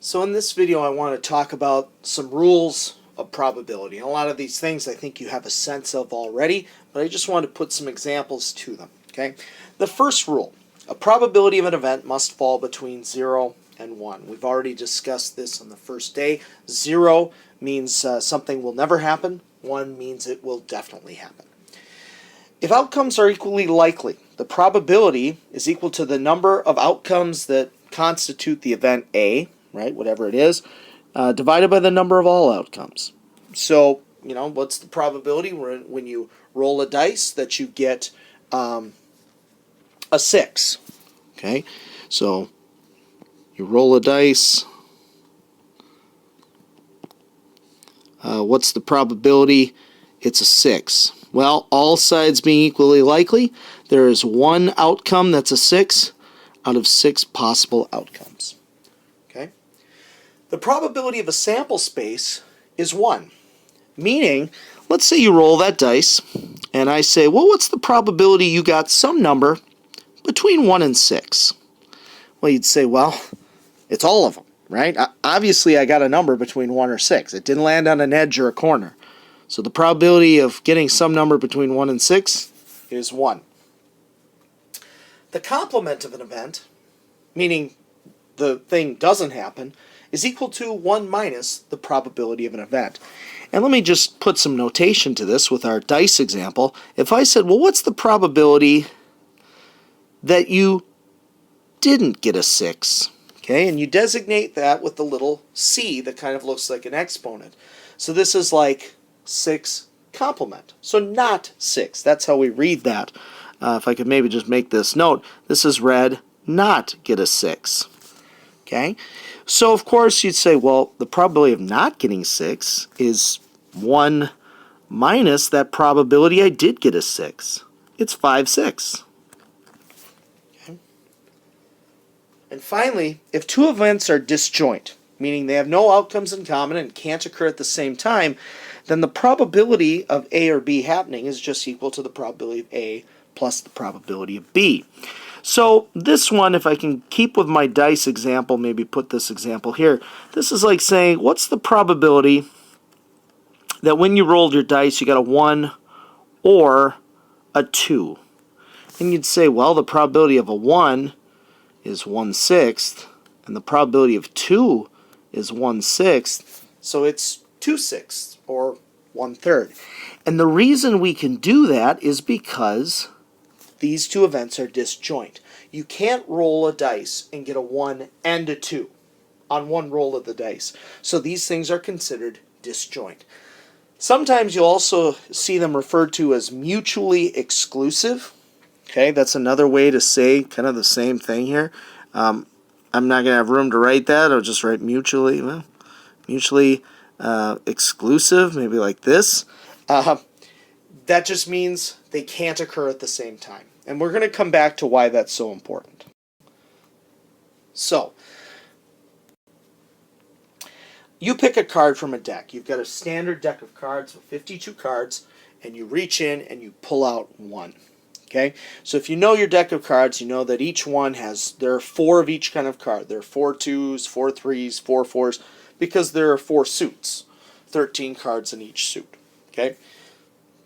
So in this video I want to talk about some rules of probability. And a lot of these things I think you have a sense of already, but I just want to put some examples to them. Okay? The first rule, a probability of an event must fall between 0 and 1. We've already discussed this on the first day. 0 means something will never happen. 1 means it will definitely happen. If outcomes are equally likely, the probability is equal to the number of outcomes that constitute the event A, right, whatever it is, divided by the number of all outcomes. So, what's the probability when you roll a dice that you get a 6? Okay, so you roll a dice. What's the probability? It's a 6. Well, all sides being equally likely, there is one outcome that's a 6 out of 6 possible outcomes. Okay? The probability of a sample space is 1. Meaning, let's say you roll that dice, and I say, well, what's the probability you got some number between 1 and 6? Well, you'd say, well, it's all of them, right? Obviously, I got a number between 1 or 6. It didn't land on an edge or a corner. So the probability of getting some number between 1 and 6 is 1. The complement of an event, meaning the thing doesn't happen, is equal to 1 minus the probability of an event. And let me just put some notation to this with our dice example. If I said, well, what's the probability that you didn't get a 6? Okay, and you designate that with the little c that kind of looks like an exponent. So this is like 6 complement. So not 6. That's how we read that. If I could maybe just make this note, this is read not get a 6. Okay? So of course you'd say, well, the probability of not getting 6 is 1 minus that probability I did get a 6. It's 5/6. Okay? And finally, if two events are disjoint, meaning they have no outcomes in common and can't occur at the same time, then the probability of A or B happening is just equal to the probability of A plus the probability of B. So this one, if I can keep with my dice example, maybe put this example here, this is like saying, what's the probability that when you rolled your dice you got a 1 or a 2? And you'd say, well, the probability of a 1 is 1/6, and the probability of 2 is 1/6, so it's 2/6, or 1/3. And the reason we can do that is because these two events are disjoint. You can't roll a dice and get a 1 and a 2 on one roll of the dice. So these things are considered disjoint. Sometimes you'll also see them referred to as mutually exclusive. Okay, that's another way to say kind of the same thing here. I'm not going to have room to write that. I'll just write mutually. Well, mutually exclusive, maybe like this. That just means they can't occur at the same time. And we're going to come back to why that's so important. So, you pick a card from a deck. You've got a standard deck of cards with 52 cards, and you reach in and you pull out one. Okay? So if you know your deck of cards, you know that each one there are 4 of each kind of card. There are 4 2s, 4 3s, 4 4s, because there are 4 suits. 13 cards in each suit. Okay?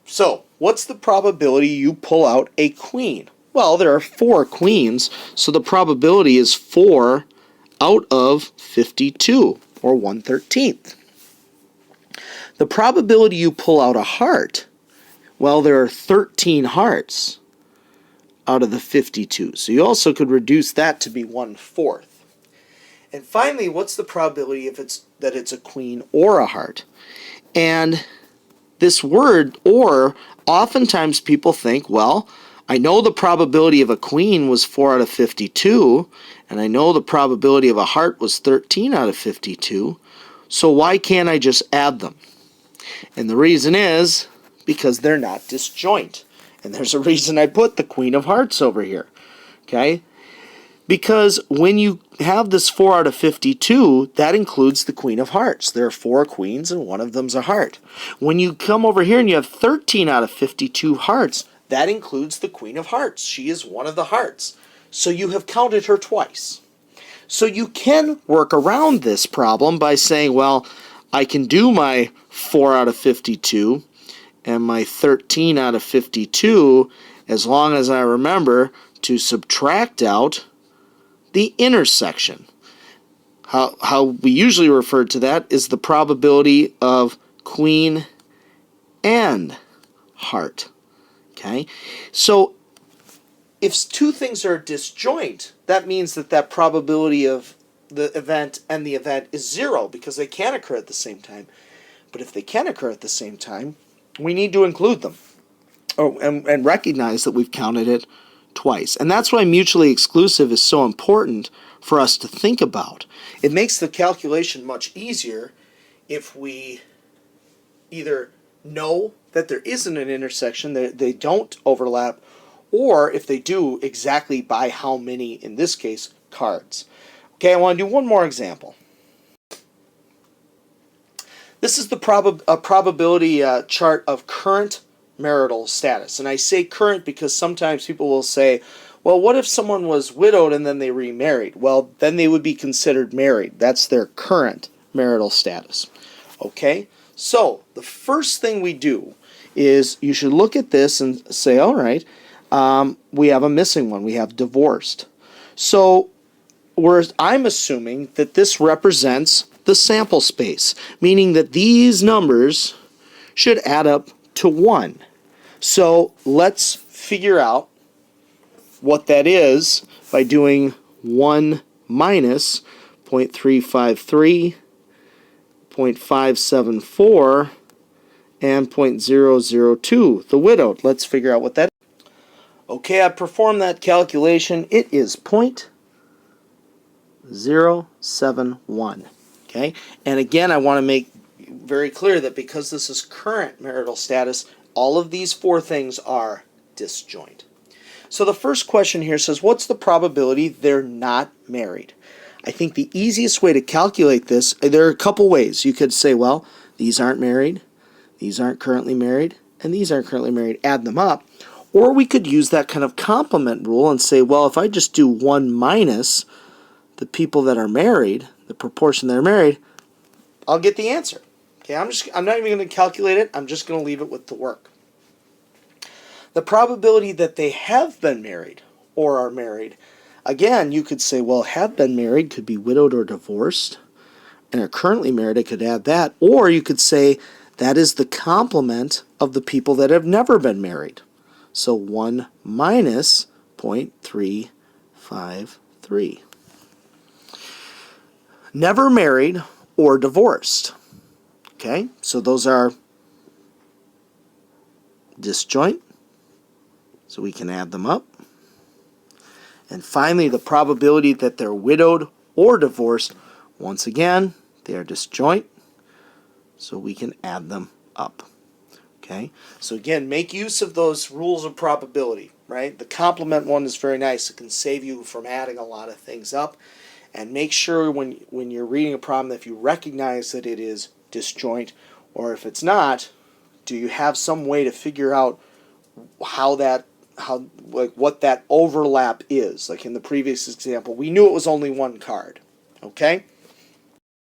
So, what's the probability you pull out a queen? Well, there are 4 queens, so the probability is 4 out of 52, or 1/13. The probability you pull out a heart, well, there are 13 hearts out of the 52, so you also could reduce that to be 1/4. And finally, what's the probability that it's a queen or a heart? And this word, or, oftentimes people think, well, I know the probability of a queen was 4 out of 52, and I know the probability of a heart was 13 out of 52, so why can't I just add them? And the reason is because they're not disjoint. And there's a reason I put the Queen of Hearts over here. Okay? Because when you have this 4 out of 52, that includes the Queen of Hearts. There are 4 queens and one of them's a heart. When you come over here and you have 13 out of 52 hearts, that includes the Queen of Hearts. She is one of the hearts. So you have counted her twice. So you can work around this problem by saying, well, I can do my 4 out of 52 and my 13 out of 52 as long as I remember to subtract out the intersection. How we usually refer to that is the probability of queen and heart. Okay? So if two things are disjoint, that means that that probability of the event and the event is 0 because they can't occur at the same time. But if they can occur at the same time, we need to include them and recognize that we've counted it twice. And that's why mutually exclusive is so important for us to think about. It makes the calculation much easier if we either know that there isn't an intersection, that they don't overlap, or if they do, exactly by how many, in this case, cards. Okay, I want to do one more example. This is the probability chart of current marital status. And I say current because sometimes people will say, well, what if someone was widowed and then they remarried? Well, then they would be considered married. That's their current marital status. Okay? So, the first thing we do is you should look at this and say, all right, we have a missing one. We have divorced. So, I'm assuming that this represents the sample space, meaning that these numbers should add up to 1. So let's figure out what that is by doing 1 minus 0.353, 0.574, and 0.002, the widowed. Let's figure out what that is. Okay, I performed that calculation. It is 0.071. Okay, and again, I want to make very clear that because this is current marital status, all of these 4 things are disjoint. So the first question here says, what's the probability they're not married? I think the easiest way to calculate this, there are a couple ways. You could say, well, these aren't married, these aren't currently married, and these aren't currently married. Add them up. Or we could use that kind of complement rule and say, well, if I just do 1 minus the people that are married, the proportion that are married, I'll get the answer. Okay, I'm not even going to calculate it. I'm just going to leave it with the work. The probability that they have been married or are married, again, you could say, well, have been married could be widowed or divorced, and are currently married, I could add that. Or you could say that is the complement of the people that have never been married. So 1 minus 0.353. Never married or divorced. Okay, so those are disjoint, so we can add them up. And finally, the probability that they're widowed or divorced, once again, they are disjoint, so we can add them up. Okay, so again, make use of those rules of probability, right? The complement one is very nice. It can save you from adding a lot of things up. And make sure when you're reading a problem that if you recognize that it is disjoint, or if it's not, do you have some way to figure out what that overlap is? Like in the previous example, we knew it was only 1 card. Okay?